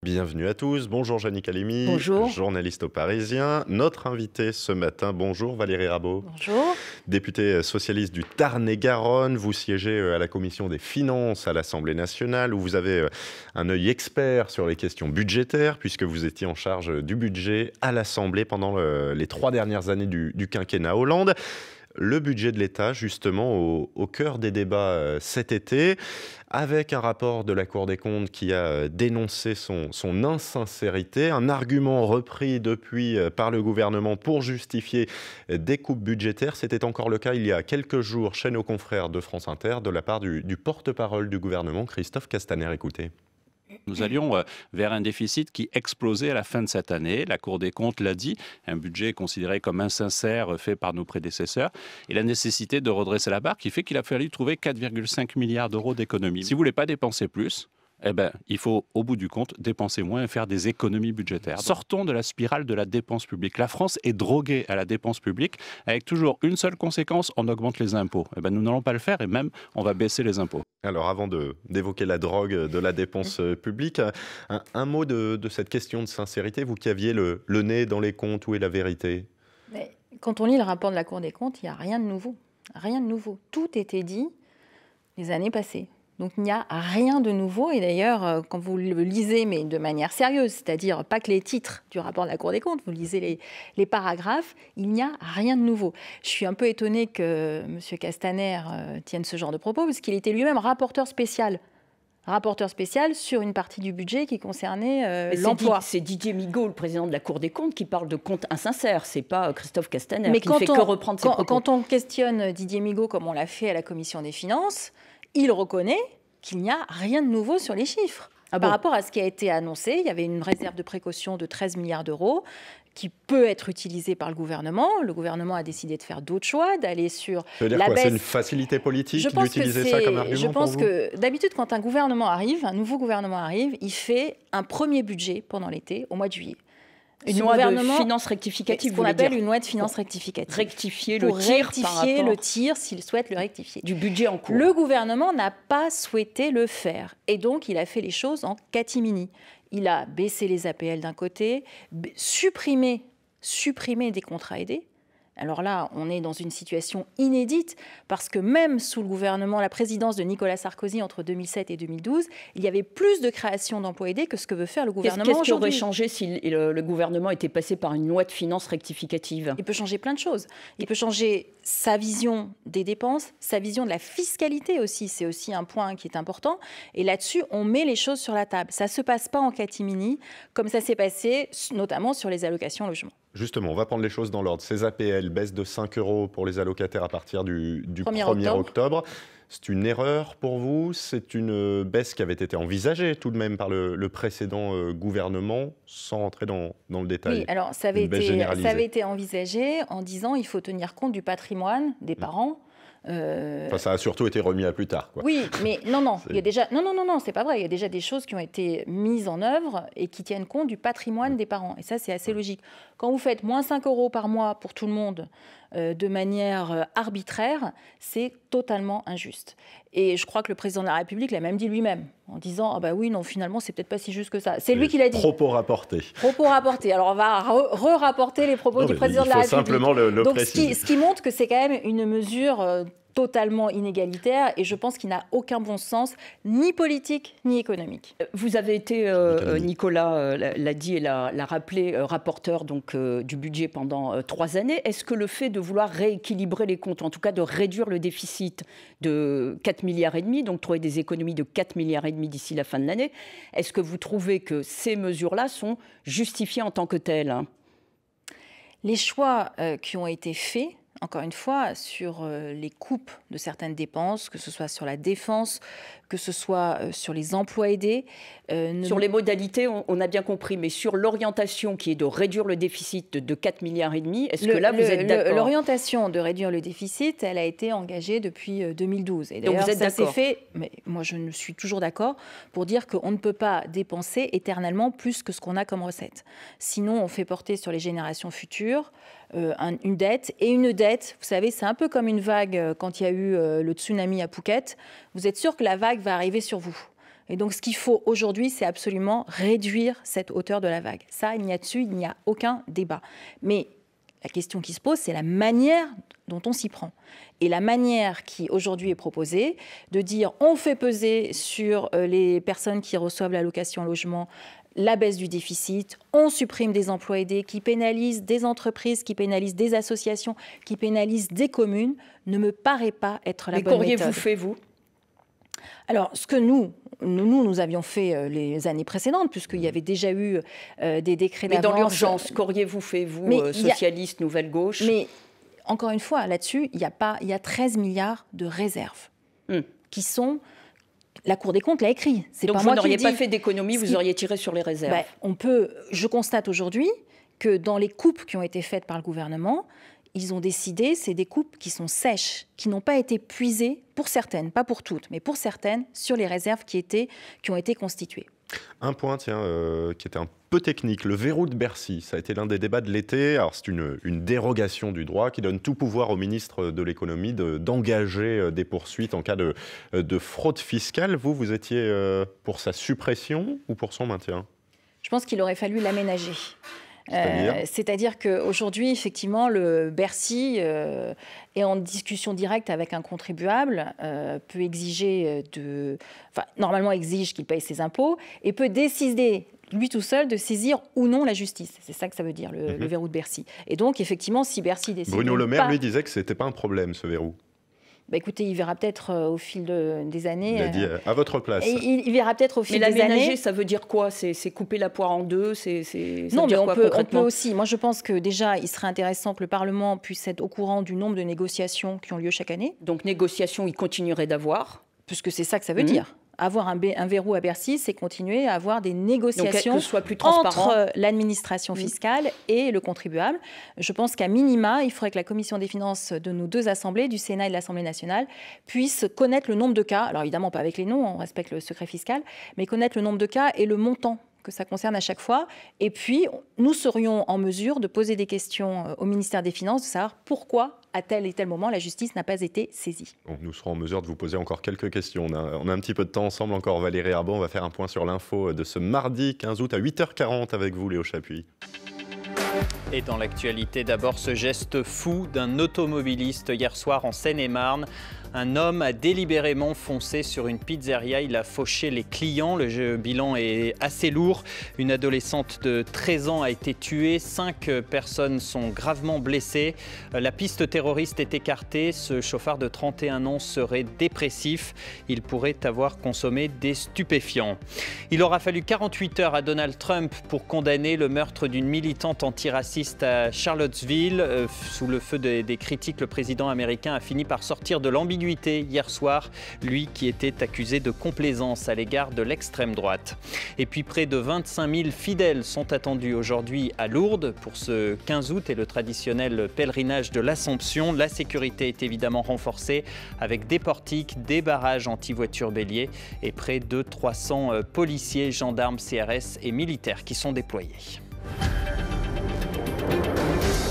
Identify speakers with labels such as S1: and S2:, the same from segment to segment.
S1: Bienvenue à tous. Bonjour Jannick Halimi,
S2: Bonjour.
S1: journaliste au Parisien. Notre invité ce matin, bonjour Valérie Rabault.
S2: Bonjour.
S1: Députée socialiste du Tarn-et-Garonne, vous siégez à la commission des finances à l'Assemblée nationale où vous avez un œil expert sur les questions budgétaires puisque vous étiez en charge du budget à l'Assemblée pendant les 3 dernières années du quinquennat Hollande. Le budget de l'État, justement, au cœur des débats cet été, avec un rapport de la Cour des comptes qui a dénoncé son insincérité, un argument repris depuis par le gouvernement pour justifier des coupes budgétaires. C'était encore le cas il y a quelques jours chez nos confrères de France Inter, de la part du porte-parole du gouvernement, Christophe Castaner. Écoutez.
S3: Nous allions vers un déficit qui explosait à la fin de cette année. La Cour des comptes l'a dit, un budget considéré comme insincère fait par nos prédécesseurs et la nécessité de redresser la barre qui fait qu'il a fallu trouver 4,5 milliards d'euros d'économies. Si vous ne voulez pas dépenser plus, il faut, au bout du compte, dépenser moins et faire des économies budgétaires. Sortons de la spirale de la dépense publique. La France est droguée à la dépense publique avec toujours une seule conséquence, on augmente les impôts. Nous n'allons pas le faire et même on va baisser les impôts.
S1: Alors avant d'évoquer la drogue de la dépense publique, un mot de cette question de sincérité, vous qui aviez le nez dans les comptes, où est la vérité?
S2: Mais quand on lit le rapport de la Cour des comptes, il n'y a rien de nouveau. Rien de nouveau. Tout était dit les années passées. Donc il n'y a rien de nouveau. Et d'ailleurs, quand vous le lisez, mais de manière sérieuse, c'est-à-dire pas que les titres du rapport de la Cour des comptes, vous lisez les paragraphes, il n'y a rien de nouveau. Je suis un peu étonnée que M. Castaner tienne ce genre de propos, parce qu'il était lui-même rapporteur spécial sur une partie du budget qui concernait l'emploi.
S4: C'est Didier Migaud, le président de la Cour des comptes, qui parle de comptes insincères. C'est pas Christophe Castaner
S2: Mais
S4: qui ne fait que reprendre ses propos.
S2: Quand on questionne Didier Migaud, comme on l'a fait à la Commission des finances, il reconnaît qu'il n'y a rien de nouveau sur les chiffres. Par rapport à ce qui a été annoncé, il y avait une réserve de précaution de 13 milliards d'euros qui peut être utilisée par le gouvernement. Le gouvernement a décidé de faire d'autres choix, d'aller sur
S1: ça veut dire
S2: la
S1: quoi,
S2: baisse.
S1: C'est une facilité politique d'utiliser ça comme argument?
S2: Je pense
S1: pour vous
S2: que d'habitude, quand un nouveau gouvernement arrive, il fait un premier budget pendant l'été, au mois de juillet.
S4: Une loi de finances rectificative,
S2: ce qu'on appelle une loi de finances rectificative.
S4: Rectifier
S2: pour
S4: le tir
S2: rectifier le tir, s'il souhaite le rectifier.
S4: Du budget en cours.
S2: Le gouvernement n'a pas souhaité le faire. Et donc, il a fait les choses en catimini. Il a baissé les APL d'un côté, supprimé des contrats aidés. Alors là, on est dans une situation inédite parce que même sous le gouvernement, la présidence de Nicolas Sarkozy entre 2007 et 2012, il y avait plus de création d'emplois aidés que ce que veut faire le gouvernement aujourd'hui.
S4: Qu'est-ce qui aurait changé si le gouvernement était passé par une loi de finances rectificative?
S2: Il peut changer plein de choses. Il peut changer sa vision des dépenses, sa vision de la fiscalité aussi. C'est aussi un point qui est important. Et là-dessus, on met les choses sur la table. Ça ne se passe pas en catimini, comme ça s'est passé notamment sur les allocations logement.
S1: Justement, on va prendre les choses dans l'ordre. Ces APL baissent de 5 € pour les allocataires à partir du 1er octobre. C'est une erreur pour vous? C'est une baisse qui avait été envisagée tout de même par le précédent gouvernement, sans rentrer dans le détail?
S2: Oui, alors ça avait été envisagé en disant qu'il faut tenir compte du patrimoine des parents.
S1: Ça a surtout été remis à plus tard, quoi.
S2: Oui, mais non, il y a déjà non, c'est pas vrai. Il y a déjà des choses qui ont été mises en œuvre et qui tiennent compte du patrimoine des parents. Et ça, c'est assez logique. Quand vous faites moins 5 € par mois pour tout le monde de manière arbitraire, c'est totalement injuste. Et je crois que le président de la République l'a même dit lui-même, en disant « Ah bah oui, non, finalement, c'est peut-être pas si juste que ça ». C'est lui qui l'a dit.
S1: Propos rapportés.
S2: Propos rapportés. Alors, on va re-rapporter les propos du président de la République.
S1: Il faut simplement le préciser.
S2: Donc, ce qui montre que c'est quand même une mesure totalement inégalitaire et je pense qu'il n'a aucun bon sens, ni politique, ni économique.
S4: Vous avez été, Nicolas l'a dit et l'a rappelé, rapporteur donc, du budget pendant 3 années. Est-ce que le fait de vouloir rééquilibrer les comptes, en tout cas de réduire le déficit de 4,5 milliards, donc trouver des économies de 4,5 milliards d'ici la fin de l'année, est-ce que vous trouvez que ces mesures-là sont justifiées en tant que telles?
S2: Les choix qui ont été faits, encore une fois, sur les coupes de certaines dépenses, que ce soit sur la défense, que ce soit sur les emplois aidés.
S4: Sur les modalités, on a bien compris, mais sur l'orientation qui est de réduire le déficit de 4,5 milliards, est-ce que là, vous êtes d'accord?
S2: L'orientation de réduire le déficit, elle a été engagée depuis 2012. Et
S4: donc vous êtes
S2: ça s'est
S4: d'accord?
S2: fait, mais moi je suis toujours d'accord, pour dire qu'on ne peut pas dépenser éternellement plus que ce qu'on a comme recette. Sinon, on fait porter sur les générations futures une dette. Et une dette, vous savez, c'est un peu comme une vague quand il y a eu le tsunami à Phuket. Vous êtes sûr que la vague va arriver sur vous. Et donc, ce qu'il faut aujourd'hui, c'est absolument réduire cette hauteur de la vague. Ça, il n'y a aucun débat. Mais la question qui se pose, c'est la manière dont on s'y prend. Et la manière qui aujourd'hui est proposée, de dire on fait peser sur les personnes qui reçoivent l'allocation logement la baisse du déficit, on supprime des emplois aidés qui pénalisent des entreprises, qui pénalisent des associations, qui pénalisent des communes, ne me paraît pas être la bonne méthode.
S4: Mais qu'auriez-vous fait, vous ?
S2: Alors, ce que nous avions fait les années précédentes, puisqu'il y avait déjà eu des décrets d'avance.
S4: Mais dans l'urgence, qu'auriez-vous fait, vous, socialistes, Nouvelle Gauche ?
S2: Mais encore une fois, là-dessus, il y a 13 milliards de réserves qui sont... La Cour des comptes l'a écrit.
S4: Donc vous n'auriez pas fait d'économie, vous auriez tiré sur les réserves.
S2: Je constate aujourd'hui que dans les coupes qui ont été faites par le gouvernement, ils ont décidé, c'est des coupes qui sont sèches, qui n'ont pas été puisées, pour certaines, pas pour toutes, mais pour certaines, sur les réserves qui ont été constituées.
S1: Un point, qui était un peu technique, le verrou de Bercy, ça a été l'un des débats de l'été. Alors c'est une dérogation du droit qui donne tout pouvoir au ministre de l'économie d'engager des poursuites en cas de fraude fiscale. Vous étiez pour sa suppression ou pour son maintien ?
S2: Je pense qu'il aurait fallu l'aménager. C'est-à-dire qu'aujourd'hui, effectivement, le Bercy est en discussion directe avec un contribuable, peut exiger normalement exige qu'il paye ses impôts et peut décider, lui tout seul, de saisir ou non la justice. C'est ça que ça veut dire, le verrou de Bercy. Et donc, effectivement, si Bercy décide...
S1: Bruno Le Maire, lui, disait que ce n'était pas un problème, ce verrou.
S2: Écoutez, il verra peut-être au fil des années...
S1: Il a dit à votre place.
S2: Il verra peut-être au fil des années...
S4: Mais l'aménager, ça veut dire quoi ? C'est couper la poire en deux ?
S2: Non, mais on peut aussi. Moi, je pense que déjà, il serait intéressant que le Parlement puisse être au courant du nombre de négociations qui ont lieu chaque année.
S4: Donc, négociations, il continuerait d'avoir ?
S2: Puisque c'est ça que ça veut dire. Avoir un verrou à Bercy, c'est continuer à avoir des négociations entre l'administration fiscale et le contribuable. Je pense qu'à minima, il faudrait que la commission des finances de nos deux assemblées, du Sénat et de l'Assemblée nationale, puisse connaître le nombre de cas, alors évidemment pas avec les noms, on respecte le secret fiscal, mais connaître le nombre de cas et le montant que ça concerne à chaque fois. Et puis, nous serions en mesure de poser des questions au ministère des Finances, de savoir pourquoi, à tel et tel moment, la justice n'a pas été saisie.
S1: Donc, nous serons en mesure de vous poser encore quelques questions. On a un petit peu de temps ensemble encore, Valérie Rabault. On va faire un point sur l'info de ce mardi 15 août à 8h40 avec vous, Léo Chapuis.
S5: Et dans l'actualité, d'abord ce geste fou d'un automobiliste hier soir en Seine-et-Marne. Un homme a délibérément foncé sur une pizzeria, il a fauché les clients. Le bilan est assez lourd. Une adolescente de 13 ans a été tuée, 5 personnes sont gravement blessées. La piste terroriste est écartée. Ce chauffard de 31 ans serait dépressif. Il pourrait avoir consommé des stupéfiants. Il aura fallu 48 heures à Donald Trump pour condamner le meurtre d'une militante antiraciste à Charlottesville. Sous le feu des critiques, le président américain a fini par sortir de l'ambiguïté hier soir, lui qui était accusé de complaisance à l'égard de l'extrême droite. Et puis près de 25 000 fidèles sont attendus aujourd'hui à Lourdes pour ce 15 août et le traditionnel pèlerinage de l'Assomption. La sécurité est évidemment renforcée avec des portiques, des barrages anti-voitures béliers et près de 300 policiers, gendarmes, CRS et militaires qui sont déployés.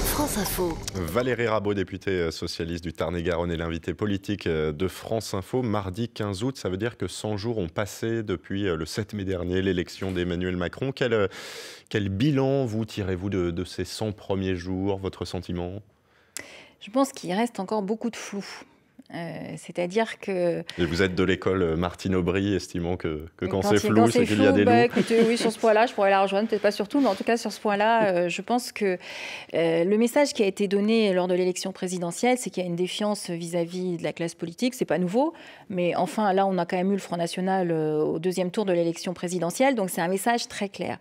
S6: France Info.
S1: Valérie Rabault, députée socialiste du Tarn-et-Garonne, est l'invitée politique de France Info. Mardi 15 août, ça veut dire que 100 jours ont passé depuis le 7 mai dernier, l'élection d'Emmanuel Macron. Quel bilan vous tirez-vous de ces 100 premiers jours, votre sentiment ?
S2: Je pense qu'il reste encore beaucoup de flou. C'est-à-dire que...
S1: Et vous êtes de l'école Martine Aubry, estimant que quand c'est flou, c'est qu'il y a des loups.
S2: Écoutez, oui, sur ce point-là, je pourrais la rejoindre, peut-être pas sur tout, mais en tout cas sur ce point-là, je pense que le message qui a été donné lors de l'élection présidentielle, c'est qu'il y a une défiance vis-à-vis de la classe politique. C'est pas nouveau, mais enfin là, on a quand même eu le Front National au deuxième tour de l'élection présidentielle, donc c'est un message très clair.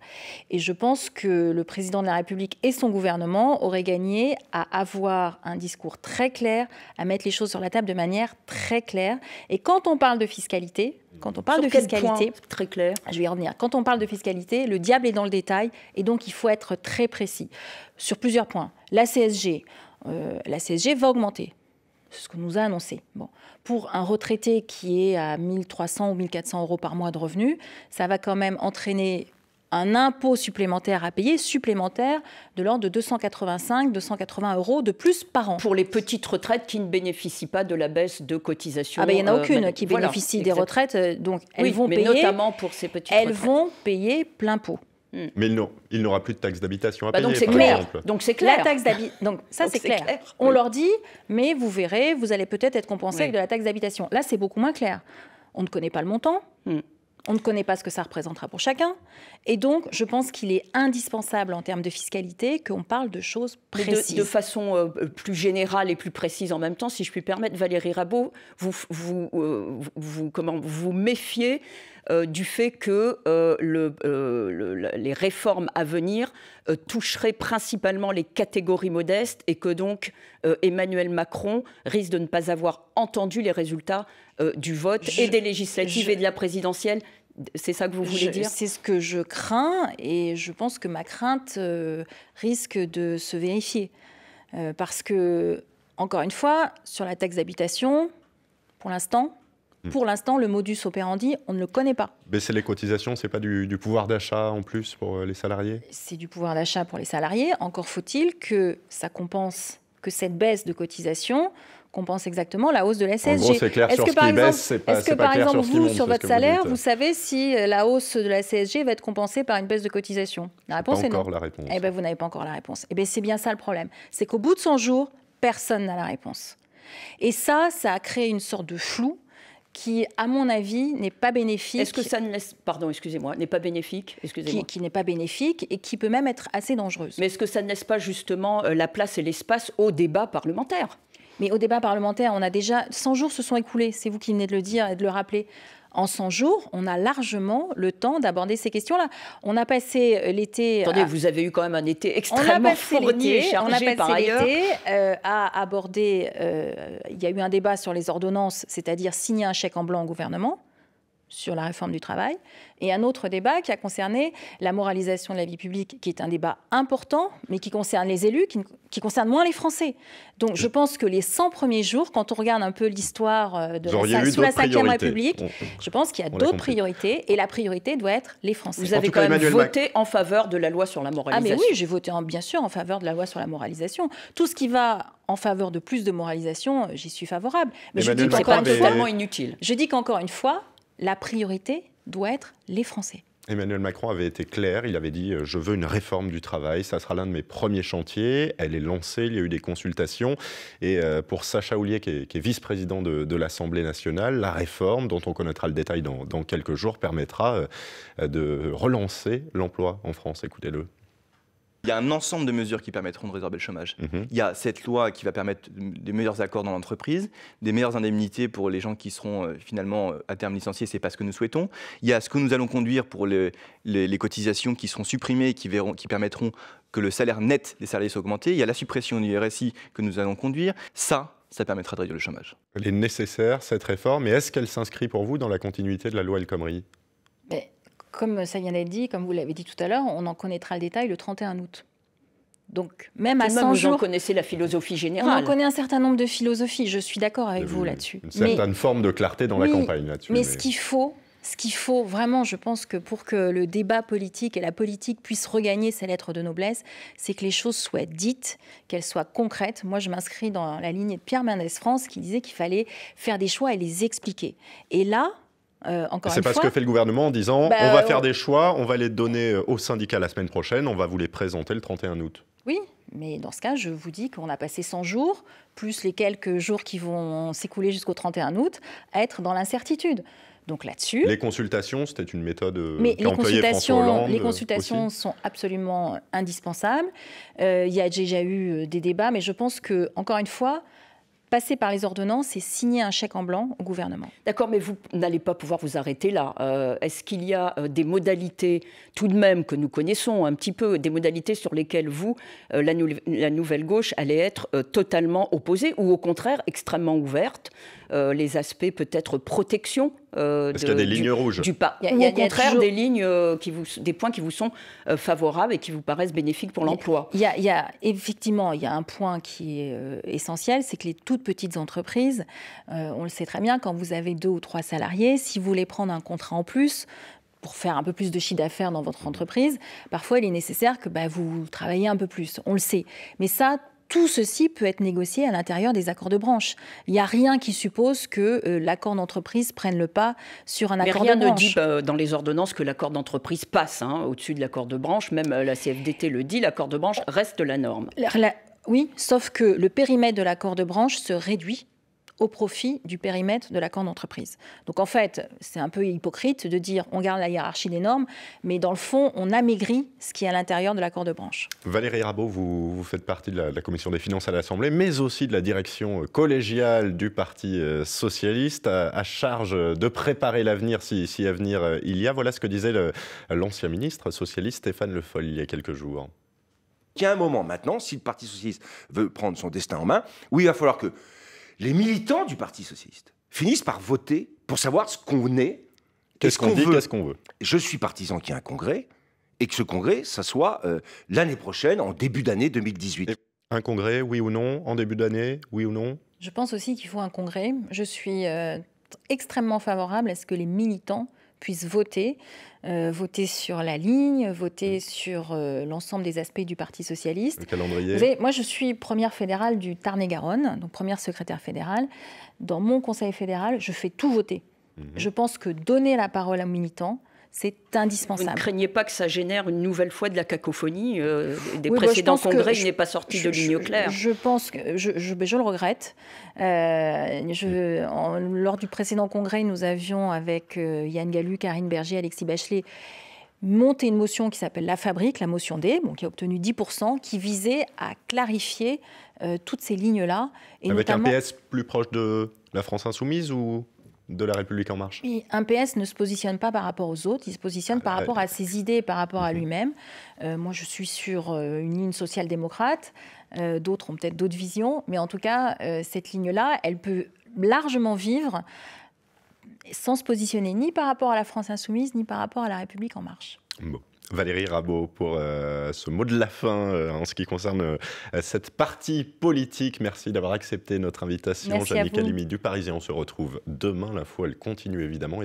S2: Et je pense que le président de la République et son gouvernement auraient gagné à avoir un discours très clair, à mettre les choses sur la table de manière très claire. Et quand on parle de fiscalité,
S4: très clair.
S2: Je vais y revenir. Quand on parle de fiscalité, le diable est dans le détail et donc il faut être très précis sur plusieurs points. La CSG va augmenter. C'est ce que nous a annoncé. Bon. Pour un retraité qui est à 1 300 ou 1 400 euros par mois de revenus, ça va quand même entraîner un impôt supplémentaire à payer, supplémentaire de l'ordre de 285-280 € de plus par an.
S4: Pour les petites retraites qui ne bénéficient pas de la baisse de cotisation.
S2: Ah ben, il n'y en a aucune qui bénéficie des retraites, donc elles vont payer,
S4: notamment pour ces petites retraites.
S2: Elles vont payer plein pot.
S1: Mais il n'aura plus de taxe d'habitation à payer,
S4: donc c'est
S1: par
S4: clair.
S1: exemple.
S4: Donc c'est clair.
S2: La taxe d'habitation, donc ça c'est clair. On leur dit, mais vous verrez, vous allez peut-être être compensé avec de la taxe d'habitation. Là, c'est beaucoup moins clair. On ne connaît pas le montant. On ne connaît pas ce que ça représentera pour chacun. Et donc, je pense qu'il est indispensable en termes de fiscalité qu'on parle de choses précises.
S4: De façon plus générale et plus précise en même temps, si je puis permettre, Valérie Rabault, vous méfiez du fait que les réformes à venir toucheraient principalement les catégories modestes et que donc Emmanuel Macron risque de ne pas avoir entendu les résultats du vote et des législatives et de la présidentielle. C'est ça que vous voulez dire ?
S2: C'est ce que je crains et je pense que ma crainte risque de se vérifier. Parce que, encore une fois, sur la taxe d'habitation, pour l'instant, le modus operandi, on ne le connaît pas.
S1: Baisser les cotisations, ce n'est pas du pouvoir d'achat en plus pour les salariés ?
S2: C'est du pouvoir d'achat pour les salariés. Encore faut-il que ça compense, que cette baisse de cotisation compense exactement la hausse de la CSG.
S1: En gros, c'est clair sur ce qui baisse, c'est pas clair sur ce qui monte. Est-ce que, par exemple, vous,
S2: sur votre salaire, vous savez si la hausse de la CSG va être compensée par une baisse de cotisation ? La réponse est non.
S1: Pas encore la réponse.
S2: Eh bien, vous n'avez pas encore la réponse. Eh bien, c'est bien ça le problème. C'est qu'au bout de 100 jours, personne n'a la réponse. Et ça a créé une sorte de flou qui, à mon avis, n'est pas bénéfique.
S4: Est-ce que ça ne laisse... Pardon, excusez-moi, n'est pas bénéfique, excusez-moi.
S2: Qui n'est pas bénéfique et qui peut même être assez dangereuse.
S4: Mais est-ce que ça ne laisse pas justement la place et l'espace au débat parlementaire ?
S2: Mais au débat parlementaire, on a déjà... 100 jours se sont écoulés, c'est vous qui venez de le dire et de le rappeler. En 100 jours, on a largement le temps d'aborder ces questions-là. On a passé l'été...
S4: Attendez, vous avez eu quand même un été extrêmement fourni et chargé par ailleurs.
S2: On a passé l'été à aborder... il y a eu un débat sur les ordonnances, c'est-à-dire signer un chèque en blanc au gouvernement sur la réforme du travail, et un autre débat qui a concerné la moralisation de la vie publique, qui est un débat important, mais qui concerne les élus, qui concerne moins les Français. Donc je pense que les 100 premiers jours, quand on regarde un peu l'histoire sous la Ve République, je pense qu'il y a d'autres priorités, et la priorité doit être les Français.
S4: Vous avez quand même voté en faveur de la loi sur la moralisation.
S2: Ah mais oui, j'ai voté bien sûr en faveur de la loi sur la moralisation. Tout ce qui va en faveur de plus de moralisation, j'y suis favorable. Mais je dis
S4: totalement inutile.
S2: Je dis qu'encore une fois, la priorité doit être les Français.
S1: Emmanuel Macron avait été clair, il avait dit « je veux une réforme du travail, ça sera l'un de mes premiers chantiers ». Elle est lancée, il y a eu des consultations. Et pour Sacha Houlié, qui est vice-président de l'Assemblée nationale, la réforme, dont on connaîtra le détail dans quelques jours, permettra de relancer l'emploi en France. Écoutez-le.
S7: Il y a un ensemble de mesures qui permettront de résorber le chômage. Il y a cette loi qui va permettre des meilleurs accords dans l'entreprise, des meilleures indemnités pour les gens qui seront finalement à terme licenciés, c'est pas ce que nous souhaitons. Il y a ce que nous allons conduire pour les cotisations qui seront supprimées, qui permettront que le salaire net des salariés soit augmenté. Il y a la suppression du RSI que nous allons conduire. Ça permettra de réduire le chômage.
S1: Elle est nécessaire, cette réforme, mais est-ce qu'elle s'inscrit pour vous dans la continuité de la loi El Khomri ?
S2: Comme ça vient d'être dit, comme vous l'avez dit tout à l'heure, on en connaîtra le détail le 31 août. Donc, même à 100 jours...
S4: Vous en connaissez la philosophie générale.
S2: On en connaît un certain nombre de philosophies, je suis d'accord avec vous là-dessus.
S1: Une certaine forme de clarté dans la campagne là-dessus.
S2: Mais ce qu'il faut vraiment, je pense que pour que le débat politique et la politique puissent regagner ces lettres de noblesse, c'est que les choses soient dites, qu'elles soient concrètes. Moi, je m'inscris dans la lignée de Pierre Mendès France qui disait qu'il fallait faire des choix et les expliquer. Et là...
S1: c'est pas ce que fait le gouvernement en disant on va faire des choix, on va les donner aux syndicats la semaine prochaine, on va vous les présenter le 31 août.
S2: Oui, mais dans ce cas, je vous dis qu'on a passé 100 jours, plus les quelques jours qui vont s'écouler jusqu'au 31 aut, à être dans l'incertitude. Donc là-dessus...
S1: Les consultations, c'était une méthode
S2: qu'a employée François Hollande. Les consultations
S1: aussi
S2: sont absolument indispensables. Il y a déjà eu des débats, mais je pense que, encore une fois, passer par les ordonnances et signer un chèque en blanc au gouvernement.
S4: D'accord, mais vous n'allez pas pouvoir vous arrêter là. Est-ce qu'il y a des modalités, tout de même, que nous connaissons un petit peu, des modalités sur lesquelles vous, la nouvelle gauche, allez être totalement opposée ou au contraire extrêmement ouverte, les aspects peut-être protection
S1: Est-ce qu'il y a des lignes rouges
S4: ou au contraire des lignes, des points qui vous sont favorables et qui vous paraissent bénéfiques pour l'emploi?
S2: Effectivement, il y a un point qui est essentiel, c'est que les toutes petites entreprises, on le sait très bien, quand vous avez 2 ou 3 salariés, si vous voulez prendre un contrat en plus, pour faire un peu plus de chiffre d'affaires dans votre entreprise, parfois il est nécessaire que vous travaillez un peu plus, on le sait. Mais ça, tout ceci peut être négocié à l'intérieur des accords de branche. Il n'y a rien qui suppose que l'accord d'entreprise prenne le pas sur un accord de branche.
S4: Mais rien ne dit dans les ordonnances que l'accord d'entreprise passe au-dessus de l'accord de branche. Même la CFDT le dit, l'accord de branche reste la norme.
S2: Oui, sauf que le périmètre de l'accord de branche se réduit au profit du périmètre de l'accord d'entreprise. Donc en fait, c'est un peu hypocrite de dire on garde la hiérarchie des normes, mais dans le fond, on amaigrit ce qui est à l'intérieur de l'accord de branche.
S1: Valérie Rabault, vous faites partie de la commission des finances à l'Assemblée, mais aussi de la direction collégiale du Parti socialiste, à charge de préparer l'avenir, si avenir il y a. Voilà ce que disait l'ancien ministre socialiste Stéphane Le Foll il y a quelques jours.
S8: Il y a un moment maintenant, si le Parti socialiste veut prendre son destin en main, où il va falloir que les militants du Parti socialiste finissent par voter pour savoir ce qu'on est.
S1: Qu'est-ce qu'on dit, qu'est-ce qu'on veut.
S8: Je suis partisan qu'il y ait un congrès, et que ce congrès, ça soit l'année prochaine, en début d'année 2018.
S1: Et un congrès, oui ou non, en début d'année, oui ou non?
S2: Je pense aussi qu'il faut un congrès. Je suis extrêmement favorable à ce que les militants puissent voter sur la ligne, voter sur l'ensemble des aspects du Parti socialiste.
S1: Le calendrier.
S2: Vous savez, moi, je suis première fédérale du Tarn-et-Garonne, donc première secrétaire fédérale. Dans mon conseil fédéral, je fais tout voter. Je pense que donner la parole aux militants, c'est indispensable.
S4: Vous ne craignez pas que ça génère une nouvelle fois de la cacophonie des précédents congrès? Il n'est pas sorti de ligne claire.
S2: Je pense que je le regrette. Lors du précédent congrès, nous avions avec Yann Gallu, Karine Berger, Alexis Bachelet monté une motion qui s'appelle La Fabrique, la motion D, qui a obtenu 10%, qui visait à clarifier toutes ces lignes-là.
S1: Avec notamment un PS plus proche de la France insoumise ou de la République en marche?
S2: Un PS ne se positionne pas par rapport aux autres, il se positionne par rapport à ses idées, par rapport à lui-même. Moi, je suis sur une ligne social-démocrate, d'autres ont peut-être d'autres visions, mais en tout cas, cette ligne-là, elle peut largement vivre sans se positionner ni par rapport à la France insoumise, ni par rapport à la République en marche.
S1: Bon. Valérie Rabault, pour ce mot de la fin en ce qui concerne cette partie politique. Merci d'avoir accepté notre invitation.
S2: Merci
S1: Jannick Halimi du Parisien. On se retrouve demain. L'info, elle continue évidemment.